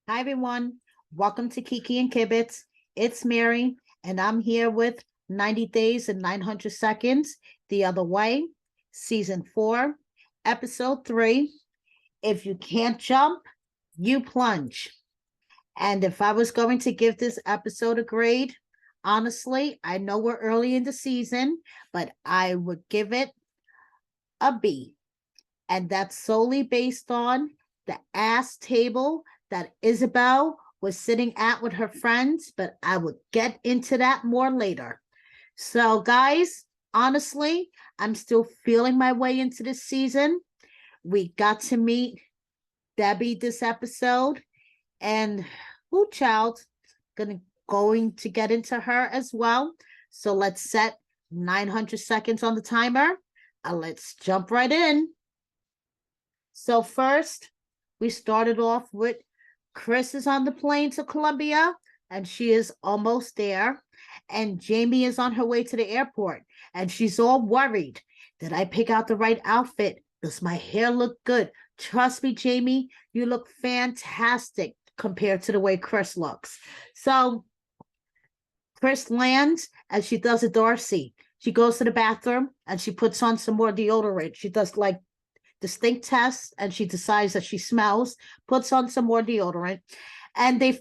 Hi, everyone. Welcome to Kiki and Kibitz. It's Mary, and I'm here with 90 Days and 900 Seconds, The Other Way, Season 4, Episode 3. If you can't jump, you plunge. And if I was going to give this episode a grade, honestly, I know we're early in the season, but I would give it a B. And that's solely based on the ass table that Isabel was sitting at with her friends, but I would get into that more later. So, guys, honestly, I'm still feeling my way into this season. We got to meet Debbie this episode, and who child going to get into her as well. So let's set 900 seconds on the timer and let's jump right in. So first, we started off with Kris is on the plane to Colombia, and she is almost there. And Jeymni is on her way to the airport, and she's all worried. Did I pick out the right outfit? Does my hair look good? Trust me, Jeymni, you look fantastic compared to the way Kris looks. So Kris lands and she does a Darcy. She goes to the bathroom and she puts on some more deodorant. She does like distinct test and she decides that she smells, puts on some more deodorant, and they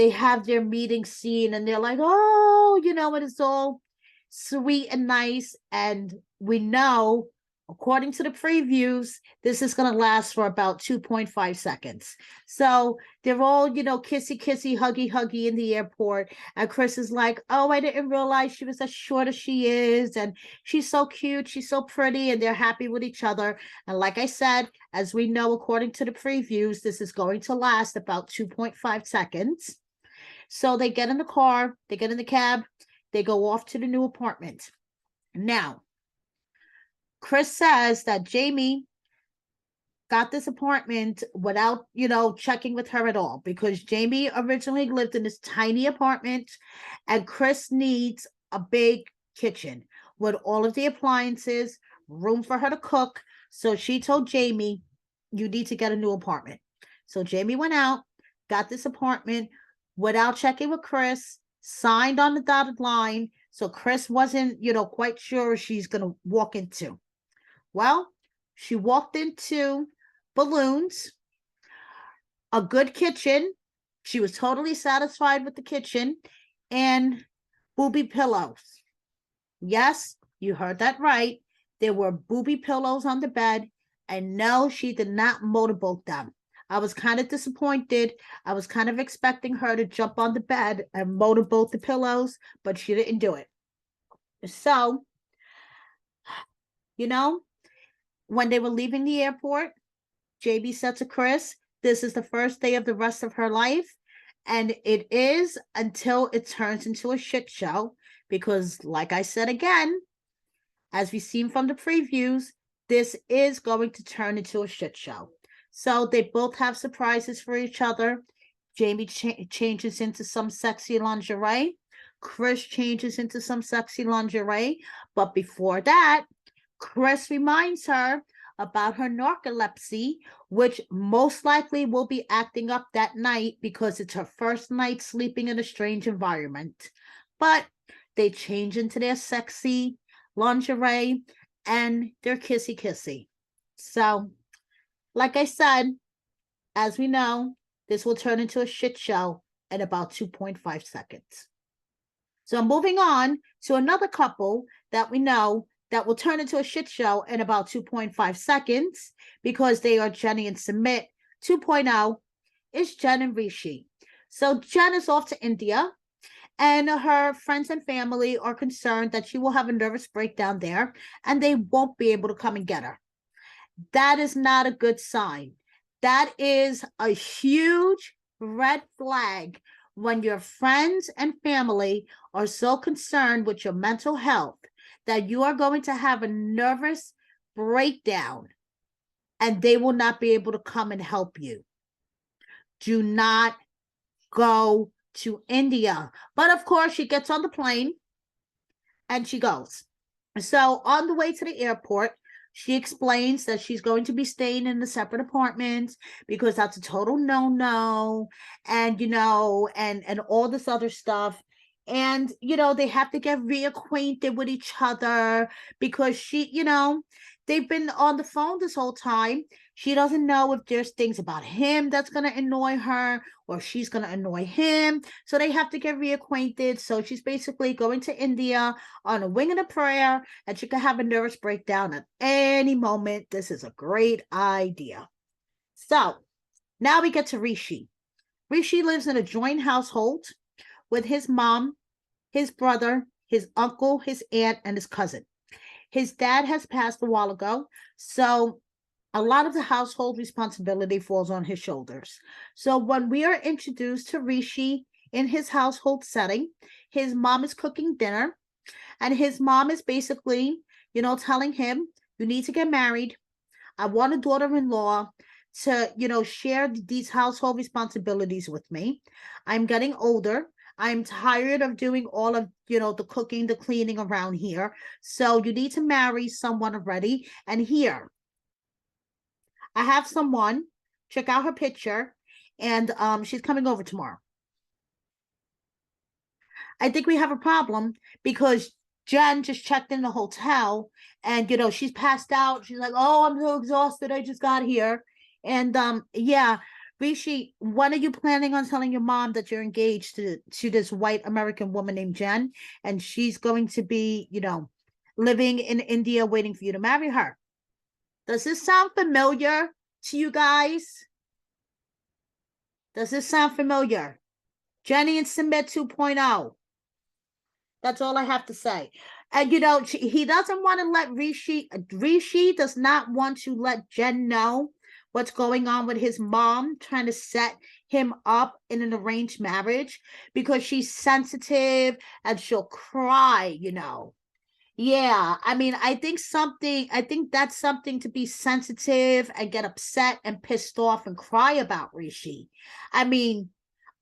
have their meeting scene and they're like, oh, and it's all sweet and nice. And we know, according to the previews, this is going to last for about 2.5 seconds. So they're all, kissy, kissy, huggy, huggy in the airport. And Kris is like, oh, I didn't realize she was as short as she is. And she's so cute. She's so pretty. And they're happy with each other. And like I said, as we know, according to the previews, this is going to last about 2.5 seconds. So they get in the car, they get in the cab, they go off to the new apartment. Now, Kris says that Jeymni got this apartment without, checking with her at all, because Jeymni originally lived in this tiny apartment and Kris needs a big kitchen with all of the appliances, room for her to cook. So she told Jeymni, you need to get a new apartment. So Jeymni went out, got this apartment without checking with Kris, signed on the dotted line. So Kris wasn't, quite sure she's going to walk into. Well, she walked into balloons, a good kitchen. She was totally satisfied with the kitchen, and booby pillows. Yes, you heard that right. There were booby pillows on the bed, and no, she did not motorboat them. I was kind of disappointed. I was kind of expecting her to jump on the bed and motorboat the pillows, but she didn't do it. So, when they were leaving the airport, JB said to Kris, this is the first day of the rest of her life. And it is until it turns into a shit show. Because, like I said again, as we've seen from the previews, this is going to turn into a shit show. So they both have surprises for each other. Jeymni changes into some sexy lingerie. Kris changes into some sexy lingerie. But before that, Kris reminds her about her narcolepsy, which most likely will be acting up that night because it's her first night sleeping in a strange environment. But they change into their sexy lingerie and they're kissy kissy. So, like I said, as we know, this will turn into a shit show in about 2.5 seconds. So moving on to another couple that we know that will turn into a shit show in about 2.5 seconds because they are Jenny and Sumit 2.0 is Jen and Rishi. So Jen is off to India and her friends and family are concerned that she will have a nervous breakdown there and they won't be able to come and get her. That is not a good sign. That is a huge red flag when your friends and family are so concerned with your mental health that you are going to have a nervous breakdown and they will not be able to come and help you. Do not go to India. But of course, she gets on the plane and she goes. So on the way to the airport, She explains that she's going to be staying in a separate apartment because that's a total no-no, and and all this other stuff. And they have to get reacquainted with each other because they've been on the phone this whole time. She doesn't know if there's things about him that's going to annoy her or she's going to annoy him. So they have to get reacquainted. So she's basically going to India on a wing and a prayer, and she could have a nervous breakdown at any moment. This is a great idea. So now we get to Rishi. Rishi lives in a joint household with his mom, his brother, his uncle, his aunt, and his cousin. His dad has passed a while ago, so a lot of the household responsibility falls on his shoulders. So when we are introduced to Rishi in his household setting, his mom is cooking dinner, and his mom is basically, telling him, you need to get married. I want a daughter-in-law to, share these household responsibilities with me. I'm getting older. I'm tired of doing all of, the cooking, the cleaning around here. So you need to marry someone already. And here, I have someone. Check out her picture. And she's coming over tomorrow. I think we have a problem because Jen just checked in the hotel and, she's passed out. She's like, oh, I'm so exhausted. I just got here. And yeah, Rishi, when are you planning on telling your mom that you're engaged to this white American woman named Jen? And she's going to be, living in India waiting for you to marry her. Does this sound familiar to you guys? Does this sound familiar? Jenny and Simba 2.0. That's all I have to say. And he doesn't want to let Rishi does not want to let Jen know what's going on with his mom trying to set him up in an arranged marriage because she's sensitive and she'll cry. Yeah, I mean, I think that's something to be sensitive and get upset and pissed off and cry about, Rishi. I mean,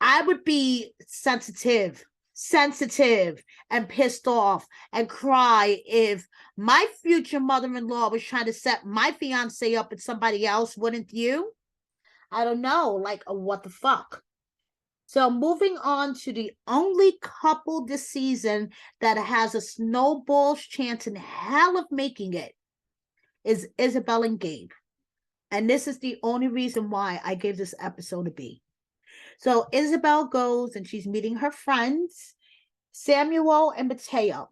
I would be sensitive and pissed off and cry if my future mother-in-law was trying to set my fiance up with somebody else, wouldn't you? I don't know, like, what the fuck? So moving on to the only couple this season that has a snowball's chance in hell of making it is Isabel and Gabe. And this is the only reason why I gave this episode a B. So Isabel goes and she's meeting her friends, Samuel and Mateo,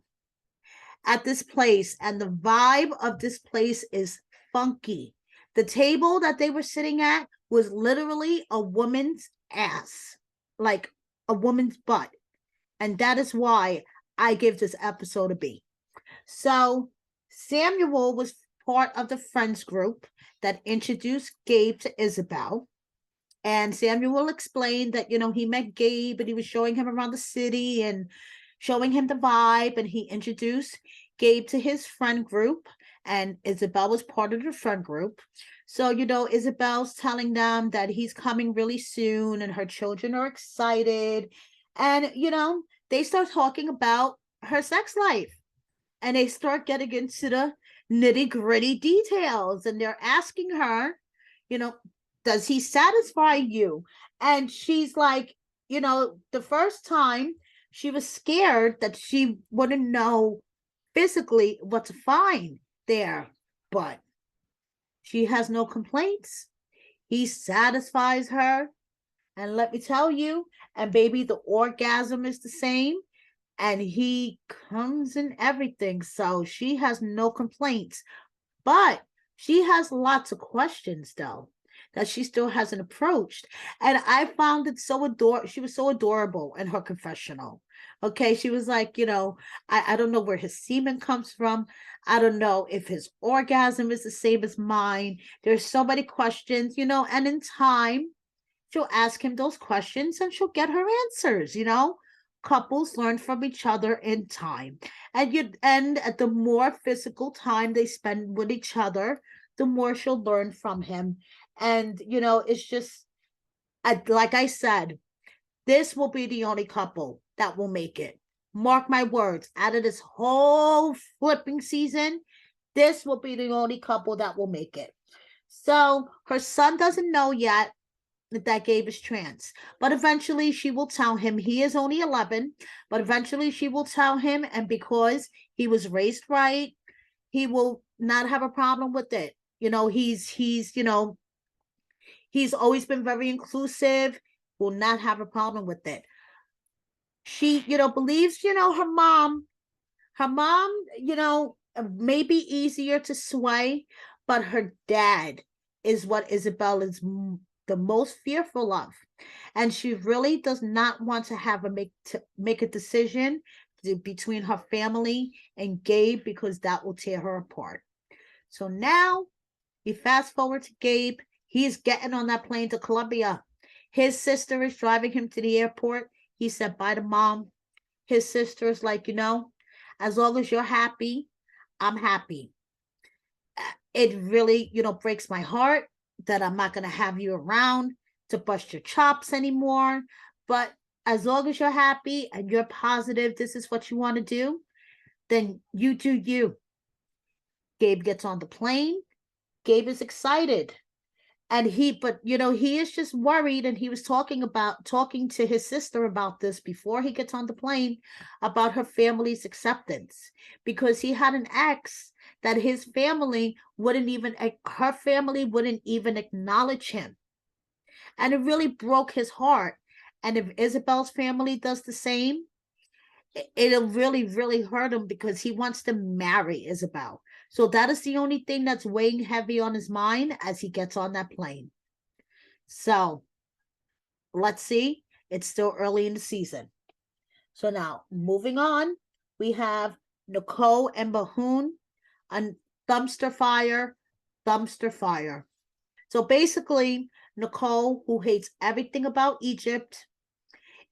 at this place. And the vibe of this place is funky. The table that they were sitting at was literally a woman's ass, like a woman's butt. And that is why I give this episode a B. So Samuel was part of the friends group that introduced Gabe to Isabel. And Samuel explained that, he met Gabe and he was showing him around the city and showing him the vibe. And he introduced Gabe to his friend group. And Isabel was part of the friend group. So, Isabel's telling them that he's coming really soon and her children are excited. And, they start talking about her sex life. And they start getting into the nitty-gritty details. And they're asking her, does he satisfy you? And she's like, the first time she was scared that she wouldn't know physically what to find there, but she has no complaints. He satisfies her. And let me tell you, and baby, the orgasm is the same. And he comes in everything. So she has no complaints. But she has lots of questions, though, that she still hasn't approached. And I found it so adorable. She was so adorable in her confessional. Okay, she was like, I don't know where his semen comes from. I don't know if his orgasm is the same as mine. There's so many questions, and in time, she'll ask him those questions and she'll get her answers, Couples learn from each other in time. And the more physical time they spend with each other, the more she'll learn from him. And, it's just, like I said, this will be the only couple that will make it. Mark my words, out of this whole flipping season, This will be the only couple that will make it. So her son doesn't know yet that Gabe is trans, but eventually she will tell him. He is only 11, but eventually she will tell him, and because he was raised right, he will not have a problem with it. He's always been very inclusive, will not have a problem with it. She, believes, her mom, may be easier to sway, but her dad is what Isabel is the most fearful of. And she really does not want to have make a decision between her family and Gabe, because that will tear her apart. So now we fast forward to Gabe. He's getting on that plane to Colombia. His sister is driving him to the airport. He said bye to mom. His sister is like, as long as you're happy, I'm happy. It really, breaks my heart that I'm not going to have you around to bust your chops anymore. But as long as you're happy and you're positive this is what you want to do, then you do you. Gabe gets on the plane. Gabe is excited. And he is just worried, and he was talking to his sister about this before he gets on the plane, about her family's acceptance, because he had an ex that her family wouldn't even acknowledge him. And it really broke his heart. And if Isabel's family does the same, it'll really, really hurt him, because he wants to marry Isabel. So that is the only thing that's weighing heavy on his mind as he gets on that plane. So let's see. It's still early in the season. So now, moving on, we have Nicole and Mahmoud on dumpster fire. So basically, Nicole, who hates everything about Egypt,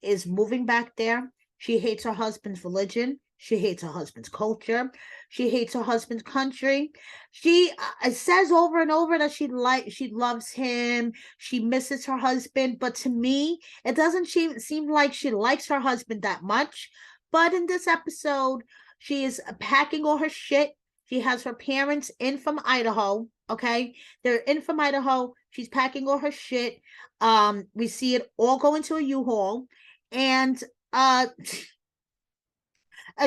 is moving back there. She hates her husband's religion. She hates her husband's culture. She hates her husband's country. She says over and over that she loves him. She misses her husband. But to me, it doesn't seem like she likes her husband that much. But in this episode, she is packing all her shit. She has her parents in from Idaho. Okay, they're in from Idaho. She's packing all her shit. We see it all go into a U-Haul, and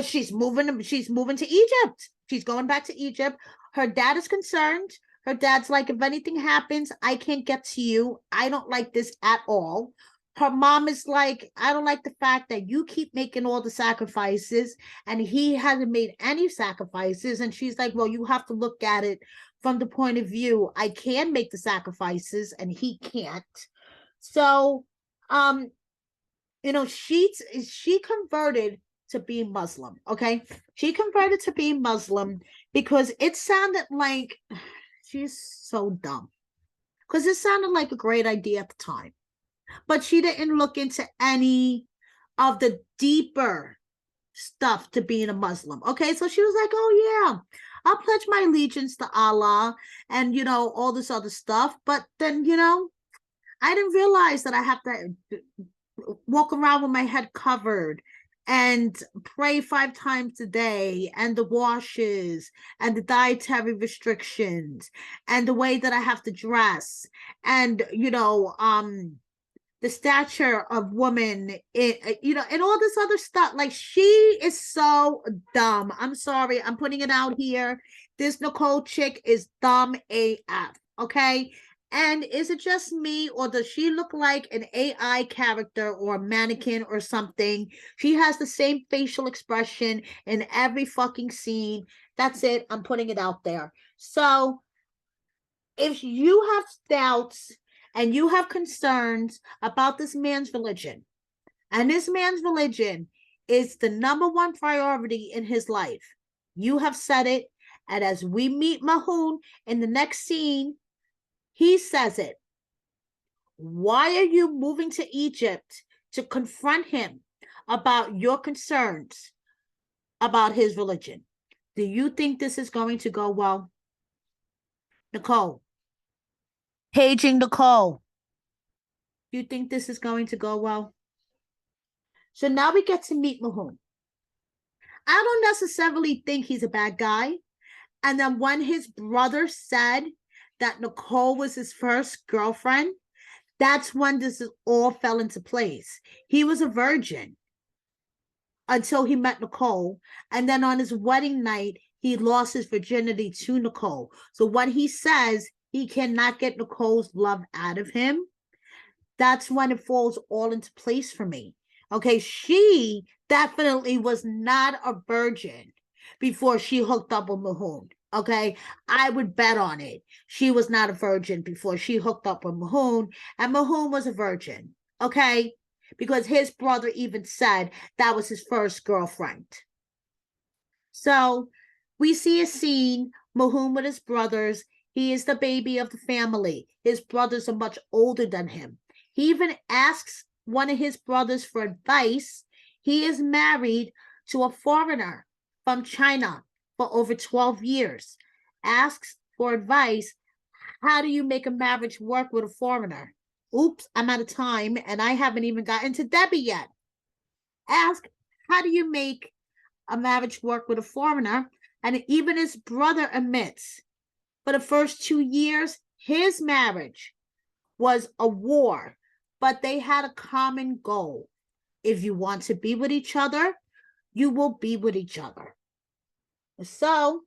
she's moving to Egypt. She's going back to Egypt. Her dad is concerned. Her dad's like, if anything happens, I can't get to you. I don't like this at all. Her mom is like, I don't like the fact that you keep making all the sacrifices and he hasn't made any sacrifices. And she's like, well, you have to look at it from the point of view, I can make the sacrifices and he can't. So, she converted to be Muslim. Okay, she converted to be Muslim because it sounded like she's so dumb, because it sounded like a great idea at the time, but she didn't look into any of the deeper stuff to being a Muslim. Okay, so she was like, oh yeah, I'll pledge my allegiance to Allah and all this other stuff, but then I didn't realize that I have to walk around with my head covered and pray 5 times a day, and the washes and the dietary restrictions and the way that I have to dress, and the stature of women, and all this other stuff. Like, she is so dumb. I'm sorry, I'm putting it out here. This Nicole chick is dumb AF. Okay, and is it just me, or does she look like an AI character or a mannequin or something? She has the same facial expression in every fucking scene. That's it. I'm putting it out there. So if you have doubts and you have concerns about this man's religion, and this man's religion is the #1 priority in his life, you have said it. And as we meet Mahmoud in the next scene, he says it. Why are you moving to Egypt to confront him about your concerns about his religion? Do you think this is going to go well? Nicole. Paging Nicole. Do you think this is going to go well? So now we get to meet Mahmoud. I don't necessarily think he's a bad guy. And then when his brother said that Nicole was his first girlfriend, that's when this all fell into place. He was a virgin until he met Nicole. And then on his wedding night, he lost his virginity to Nicole. So when he says he cannot get Nicole's love out of him, that's when it falls all into place for me. Okay, she definitely was not a virgin before she hooked up with Mahmoud. Okay, I would bet on it. She was not a virgin before she hooked up with Mahmoud, and Mahmoud was a virgin. Okay, because his brother even said that was his first girlfriend. So we see a scene, Mahmoud with his brothers. He is the baby of the family. His brothers are much older than him. He even asks one of his brothers for advice. He is married to a foreigner from China for over 12 years. Asks for advice. How do you make a marriage work with a foreigner? Oops, I'm out of time and I haven't even gotten to Debbie yet. Ask, how do you make a marriage work with a foreigner? And even his brother admits for the first 2 years, his marriage was a war, but they had a common goal. If you want to be with each other, you will be with each other. So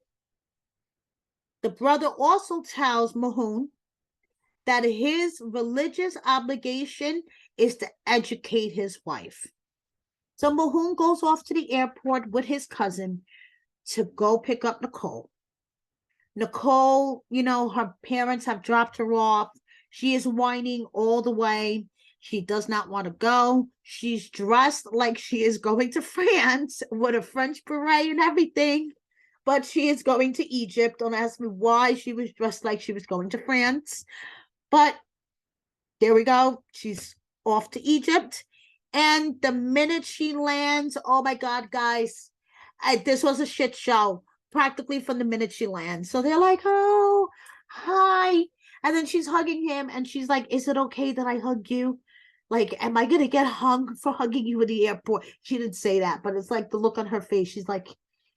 the brother also tells Mahmoud that his religious obligation is to educate his wife. So Mahmoud goes off to the airport with his cousin to go pick up Nicole. Nicole, her parents have dropped her off. She is whining all the way. She does not want to go. She's dressed like she is going to France with a French beret and everything, but she is going to Egypt. Don't ask me why she was dressed like she was going to France. But there we go. She's off to Egypt. And the minute she lands, oh my God, guys, this was a shit show practically from the minute she lands. So they're like, oh, hi. And then she's hugging him and she's like, is it okay that I hug you? Like, am I going to get hung for hugging you at the airport? She didn't say that, but it's like the look on her face. She's like,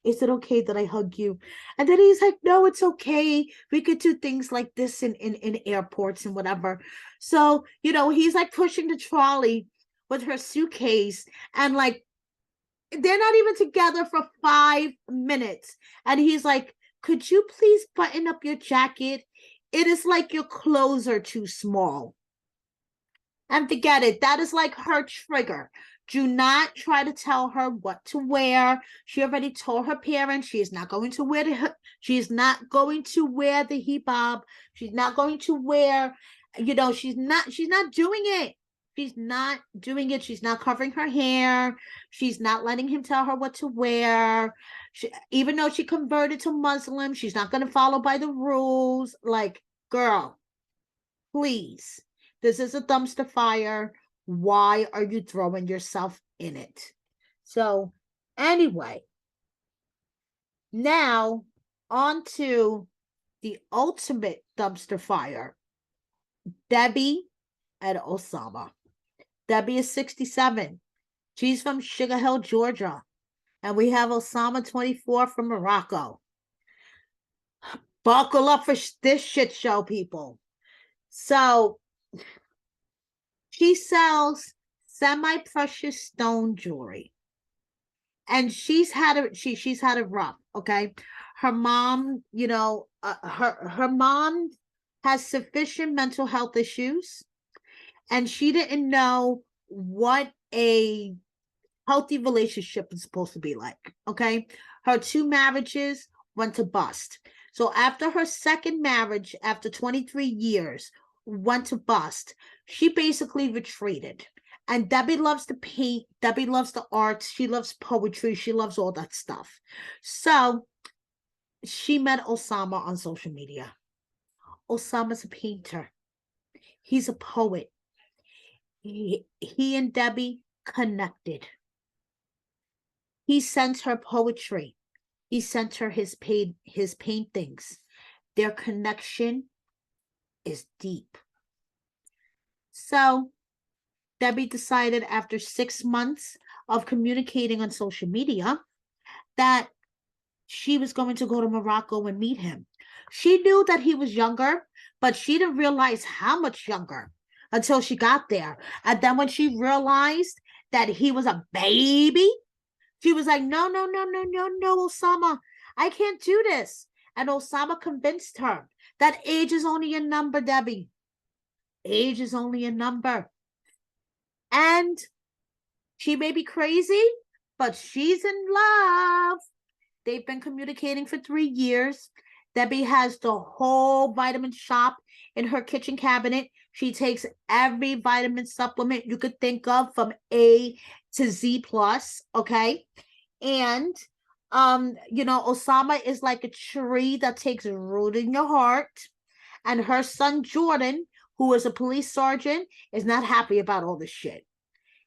is it okay that I hug you? And then he's like, no, it's okay. We could do things like this in airports and whatever. So, he's like pushing the trolley with her suitcase and like, they're not even together for 5 minutes. And he's like, could you please button up your jacket? It is like your clothes are too small. And forget it. That is like her trigger. Do not try to tell her what to wear. She already told her parents she is not going to wear the hijab. She's not going to wear, she's not doing it. She's not doing it. She's not covering her hair. She's not letting him tell her what to wear. Even though she converted to Muslim, she's not going to follow by the rules. Like, girl, please. This is a dumpster fire. Why are you throwing yourself in it? So, anyway, now on to the ultimate dumpster fire. Debbie and Osama. Debbie is 67. She's from Sugar Hill, Georgia. And we have Osama, 24, from Morocco. Buckle up for this shit show, people. So, she sells semi-precious stone jewelry. And she's had a rough, okay? Her mom, her mom has sufficient mental health issues, and she didn't know what a healthy relationship is supposed to be like, okay? Her 2 marriages went to bust. So after her second marriage, after 23 years, went to bust, she basically retreated. And Debbie loves to paint. Debbie loves the arts. She loves poetry. She loves all that stuff. So she met Osama on social media. Osama's a painter. He's a poet. He and Debbie connected. He sent her poetry. He sent her his paintings. Their connection is deep. So Debbie decided after 6 months of communicating on social media that she was going to go to Morocco and meet him. She knew that he was younger, but she didn't realize how much younger until she got there. And then when she realized that he was a baby, she was like, no, no, no, no, no, no, Osama, I can't do this. And Osama convinced her that age is only a number, Debbie. Age is only a number. And she may be crazy, but she's in love. They've been communicating for 3 years. Debbie has the whole vitamin shop in her kitchen cabinet. She takes every vitamin supplement you could think of from A to Z plus, okay? And Osama is like a tree that takes root in your heart. And her son Jordan, who is a police sergeant, is not happy about all this shit.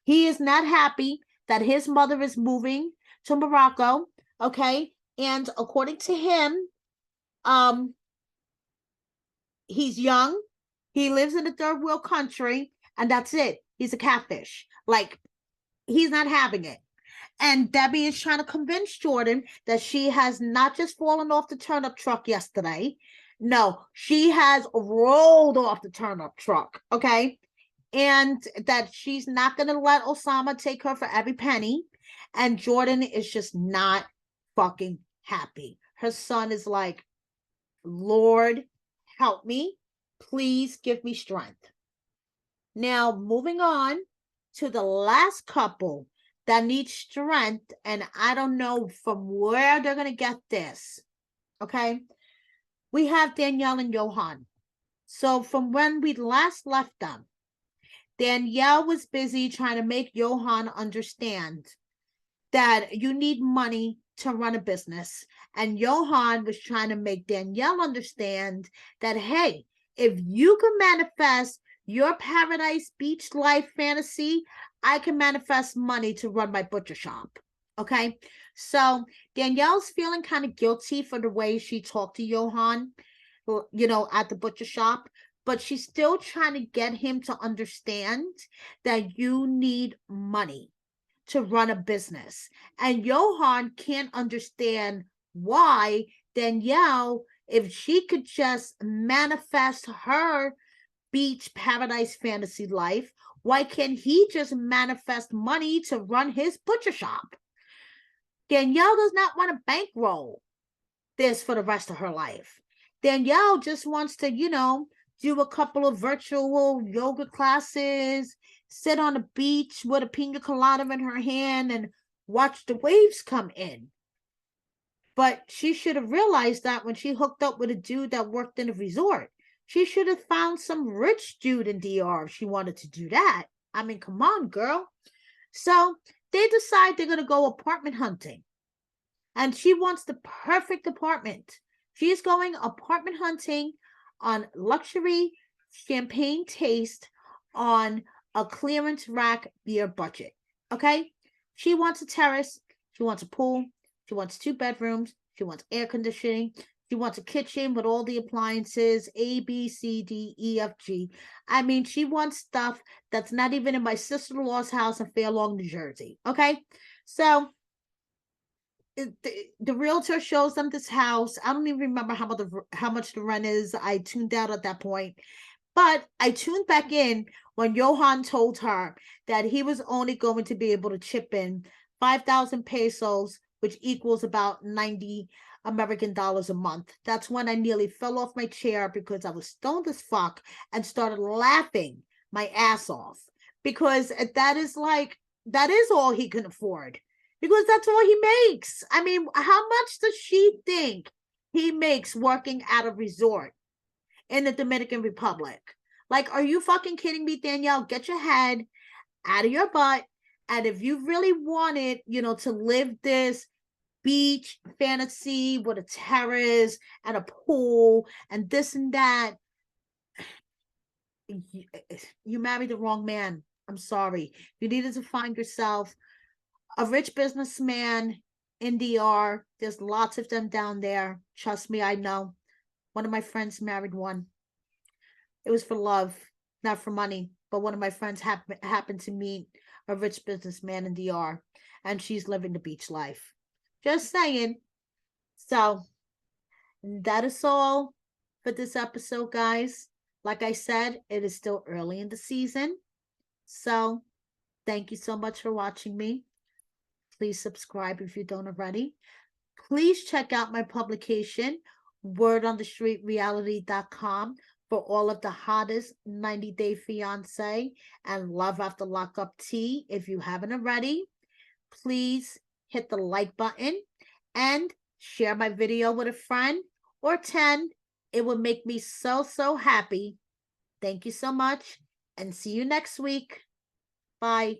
He is not happy that his mother is moving to Morocco, okay? And according to him, he's young, he lives in a third world country, and that's it. He's a catfish. Like, he's not having it. And Debbie is trying to convince Jordan that she has not just fallen off the turnip truck yesterday. No, she has rolled off the turnip truck, okay? And that she's not going to let Osama take her for every penny. And Jordan is just not fucking happy. Her son is like, Lord, help me. Please give me strength. Now, moving on to the last couple that needs strength, and I don't know from where they're going to get this. Okay? We have Danielle and Johan. So from when we last left them, Danielle was busy trying to make Johan understand that you need money to run a business. And Johan was trying to make Danielle understand that, hey, if you can manifest your paradise beach life fantasy, I can manifest money to run my butcher shop. Okay. So Danielle's feeling kind of guilty for the way she talked to Johan, at the butcher shop, but she's still trying to get him to understand that you need money to run a business. And Johan can't understand why Danielle, if she could just manifest her beach paradise fantasy life, why can't he just manifest money to run his butcher shop? Danielle does not want to bankroll this for the rest of her life. Danielle just wants to, do a couple of virtual yoga classes, sit on a beach with a pina colada in her hand and watch the waves come in. But she should have realized that when she hooked up with a dude that worked in a resort. She should have found some rich dude in DR if she wanted to do that. I mean, come on, girl. So they decide they're going to go apartment hunting. And she wants the perfect apartment. She's going apartment hunting on luxury champagne taste on a clearance rack beer budget. Okay? She wants a terrace. She wants a pool. She wants 2 bedrooms. She wants air conditioning. She wants a kitchen with all the appliances, A, B, C, D, E, F, G. I mean, she wants stuff that's not even in my sister-in-law's house in Fair Lawn, New Jersey. Okay? So the realtor shows them this house. I don't even remember how much the rent is. I tuned out at that point. But I tuned back in when Johan told her that he was only going to be able to chip in 5,000 pesos, which equals about 90 American dollars a month. That's when I nearly fell off my chair because I was stoned as fuck and started laughing my ass off. Because that is all he can afford. Because that's all he makes. I mean, how much does she think he makes working at a resort in the Dominican Republic? Like, are you fucking kidding me, Danielle? Get your head out of your butt. And if you really wanted, to live this beach fantasy with a terrace and a pool and this and that, you married the wrong man. I'm sorry. You needed to find yourself a rich businessman in DR. There's lots of them down there. Trust me, I know. One of my friends married one. It was for love, not for money. But one of my friends happened to meet a rich businessman in DR, and she's living the beach life. Just saying. So that is all for this episode, guys. Like I said, it is still early in the season. So thank you so much for watching me. Please subscribe if you don't already. Please check out my publication, wordonthestreetreality.com, for all of the hottest 90-day fiance and love after lockup tea. If you haven't already, please hit the like button and share my video with a friend or 10. It would make me so, so happy. Thank you so much and see you next week. Bye.